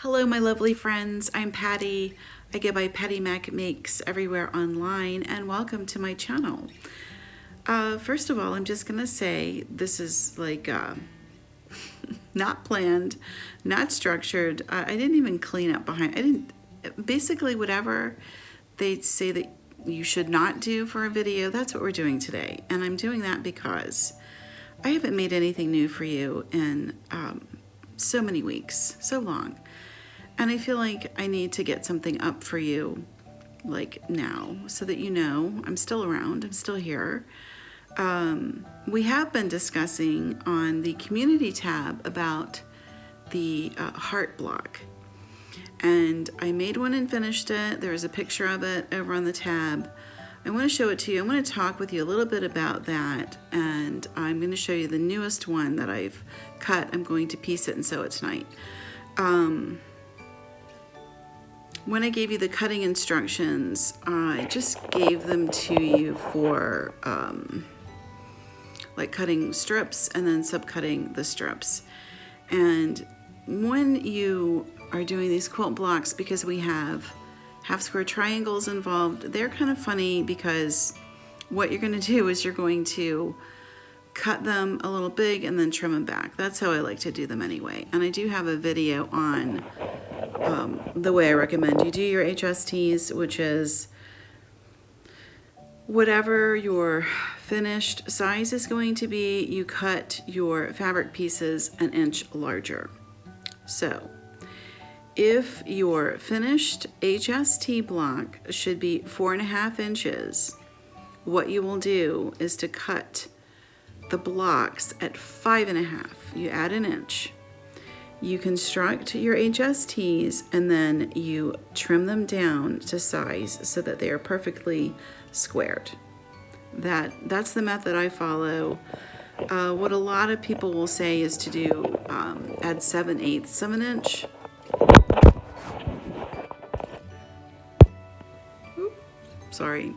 Hello, my lovely friends. I'm Patty. I go by Pattymac Makes everywhere online, and welcome to my channel. First of all, I'm just gonna say this is like not planned, not structured. I didn't even clean up behind. I didn't. Basically, whatever they say that you should not do for a video, that's what we're doing today, and I'm doing that because I haven't made anything new for you in so many weeks, so long. And I feel like I need to get something up for you like now so that you know I'm still around, I'm still here. We have been discussing on the community tab about the heart block. And I made one and finished it. There's a picture of it over on the tab. I want to show it to you. I want to talk with you a little bit about that. And I'm going to show you the newest one that I've cut. I'm going to piece it and sew it tonight. When I gave you the cutting instructions, I just gave them to you for like cutting strips and then subcutting the strips. And when you are doing these quilt blocks, because we have half square triangles involved, they're kind of funny because what you're going to do is you're going to cut them a little big and then trim them back. That's how I like to do them anyway. And I do have a video on the way I recommend you do your HSTs, which is whatever your finished size is going to be, you cut your fabric pieces an inch larger. So if your finished HST block should be 4.5 inches, what you will do is to cut the blocks at 5.5. You add an inch. You construct your HSTs and then you trim them down to size so that they are perfectly squared. That's the method I follow. What a lot of people will say is to do add 7/8 of an inch. Sorry.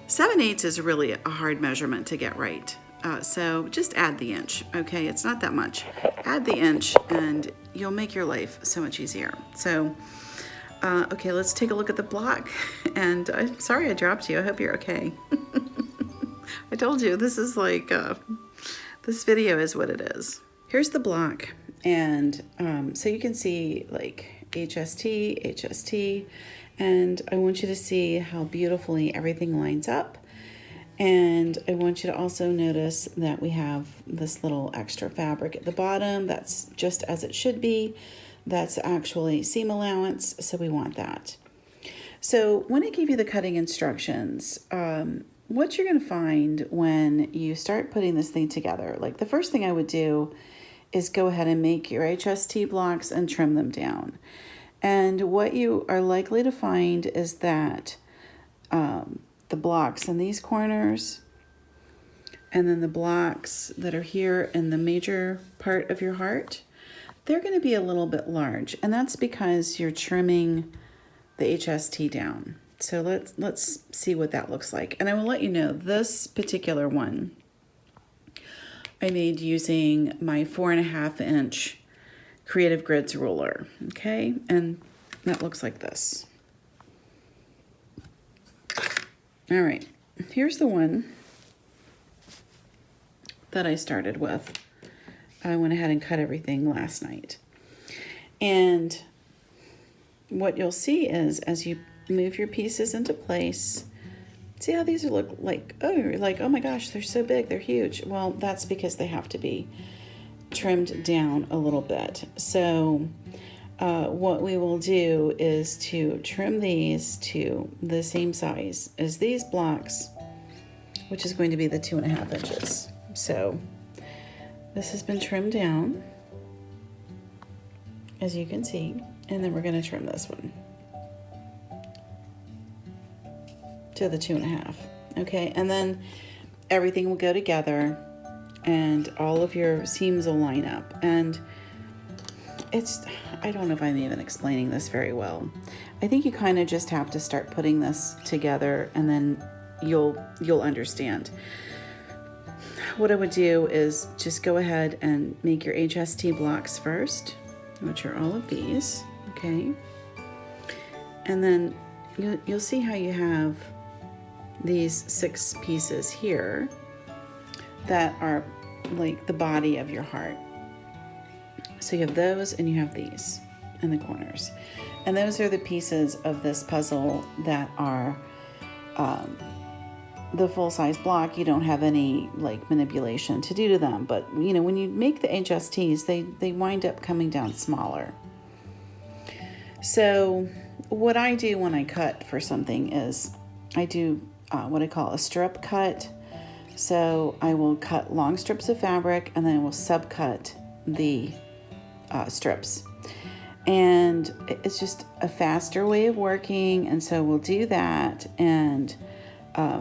7/8 is really a hard measurement to get right. So just add the inch, okay? It's not that much. Add the inch and you'll make your life so much easier. So, okay, let's take a look at the block. And I'm sorry I dropped you. I hope you're okay. I told you, this is like, this video is what it is. Here's the block. And so you can see like HST, HST, and I want you to see how beautifully everything lines up. And I want you to also notice that we have this little extra fabric at the bottom. That's just as it should be. That's actually seam allowance, so we want that. So when I give you the cutting instructions, what you're going to find when you start putting this thing together, like the first thing I would do is go ahead and make your HST blocks and trim them down. And what you are likely to find is that the blocks in these corners and then the blocks that are here in the major part of your heart, they're going to be a little bit large, and that's because you're trimming the HST down. So let's see what that looks like. And I will let you know this particular one I made using my 4.5 inch Creative Grids ruler, okay? And that looks like this. All right, here's the one that I started with. I went ahead and cut everything last night. And what you'll see is as you move your pieces into place, see how these look like, oh, you're like, oh my gosh, they're so big, they're huge. Well, that's because they have to be trimmed down a little bit. So what we will do is to trim these to the same size as these blocks, which is going to be the 2.5 inches. So this has been trimmed down, as you can see, and then we're going to trim this one to the 2.5. Okay, and then everything will go together and all of your seams will line up. And I don't know if I'm even explaining this very well. I think you kind of just have to start putting this together and then you'll understand. What I would do is just go ahead and make your HST blocks first. which are all of these, okay? And then you'll see how you have these 6 pieces here that are like the body of your heart. So you have those and you have these in the corners. And those are the pieces of this puzzle that are the full-size block. You don't have any like manipulation to do to them, but you know, when you make the HSTs, they wind up coming down smaller. So what I do when I cut for something is I do what I call a strip cut. So I will cut long strips of fabric and then I will subcut the strips. And it's just a faster way of working, and so we'll do that. And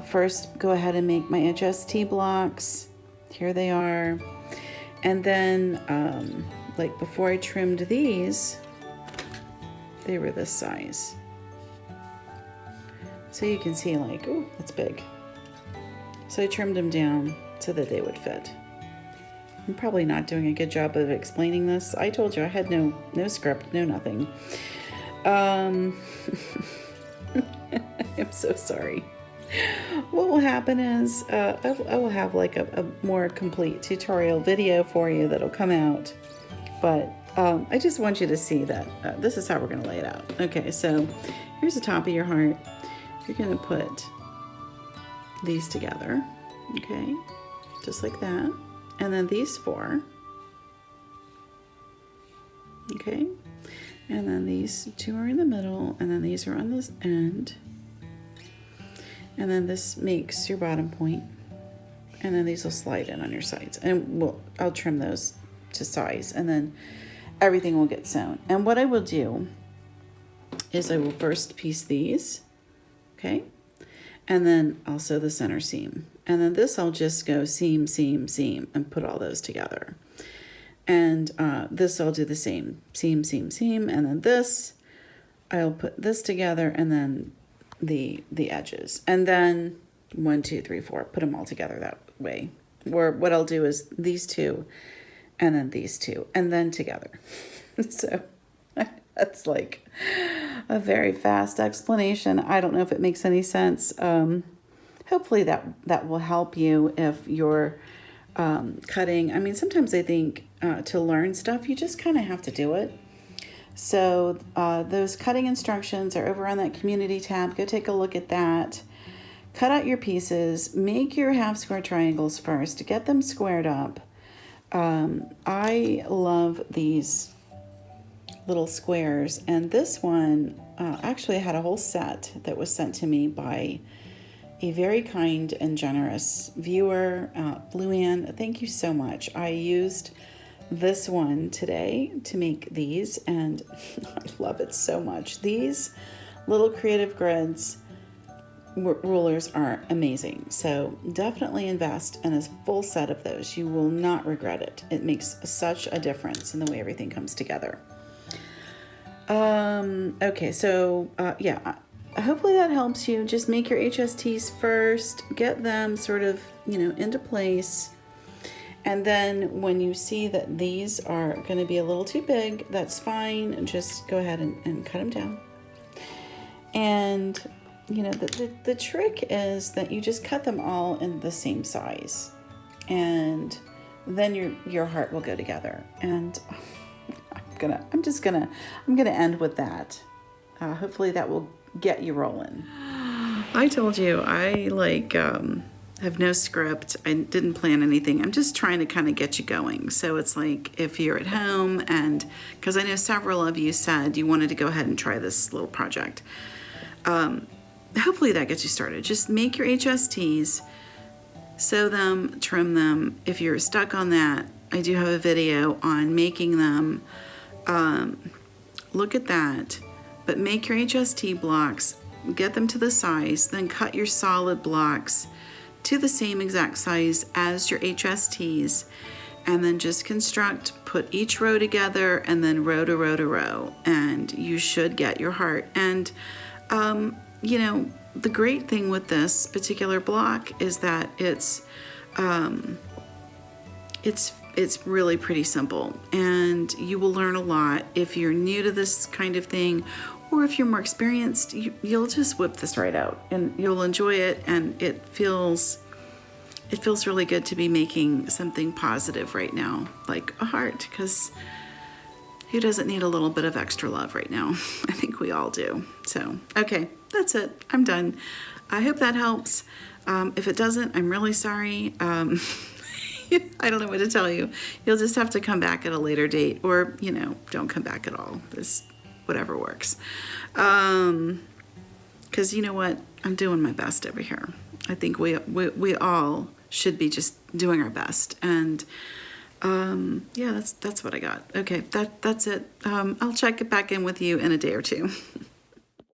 first go ahead and make my HST blocks. Here they are. And then like before I trimmed these, they were this size. So you can see like, oh, that's big. So I trimmed them down so that they would fit. I'm probably not doing a good job of explaining this. I told you I had no script, no nothing. I'm so sorry. What will happen is I will have like a more complete tutorial video for you that'll come out. But I just want you to see that this is how we're going to lay it out. Okay, so here's the top of your heart. You're going to put these together, okay, just like that. And then these 4, okay, and then these 2 are in the middle, and then these are on this end, and then this makes your bottom point, and then these will slide in on your sides, and I'll trim those to size, and then everything will get sewn. And what I will do is I will first piece these, okay, and then also the center seam. And then this I'll just go seam, seam, seam, and put all those together. And this I'll do the same, seam, seam, seam, and then this, I'll put this together, and then the edges. And then 1, 2, 3, 4, put them all together that way. Or what I'll do is these 2, and then these 2, and then together. So that's like a very fast explanation. I don't know if it makes any sense. Hopefully that will help you if you're cutting. I mean, sometimes I think to learn stuff, you just kind of have to do it. So those cutting instructions are over on that community tab. Go take a look at that. Cut out your pieces. Make your half square triangles first. Get them squared up. I love these little squares. And this one, actually I had a whole set that was sent to me by a very kind and generous viewer, Blue Ann. Thank you so much. I used this one today to make these, and I love it so much. These little creative grids rulers are amazing. So definitely invest in a full set of those. You will not regret it. It makes such a difference in the way everything comes together. Okay, so yeah. Hopefully that helps you. Just make your HSTs first, get them sort of, into place. And then when you see that these are going to be a little too big, that's fine. Just go ahead and cut them down. And, the trick is that you just cut them all in the same size. And then your heart will go together. And I'm gonna end with that. Hopefully that will get you rolling. I told you I have no script. I didn't plan anything. I'm just trying to kind of get you going. So it's like if you're at home, and because I know several of you said you wanted to go ahead and try this little project. Hopefully that gets you started. Just make your HSTs, sew them, trim them. If you're stuck on that, I do have a video on making them. Look at that. But make your HST blocks, get them to the size, then cut your solid blocks to the same exact size as your HSTs, and then just construct, put each row together, and then row to row to row, and you should get your heart. And the great thing with this particular block is that it's it's really pretty simple, and you will learn a lot. If you're new to this kind of thing, or if you're more experienced, you'll just whip this right out and you'll enjoy it, and it feels really good to be making something positive right now, like a heart, because who doesn't need a little bit of extra love right now? I think we all do. So, okay, that's it. I'm done. I hope that helps. If it doesn't, I'm really sorry. I don't know what to tell you. You'll just have to come back at a later date, or, you know, don't come back at all. This, whatever works. Because you know what? I'm doing my best over here. I think we all should be just doing our best. And yeah, that's what I got. Okay, that's it. I'll check it back in with you in a day or two.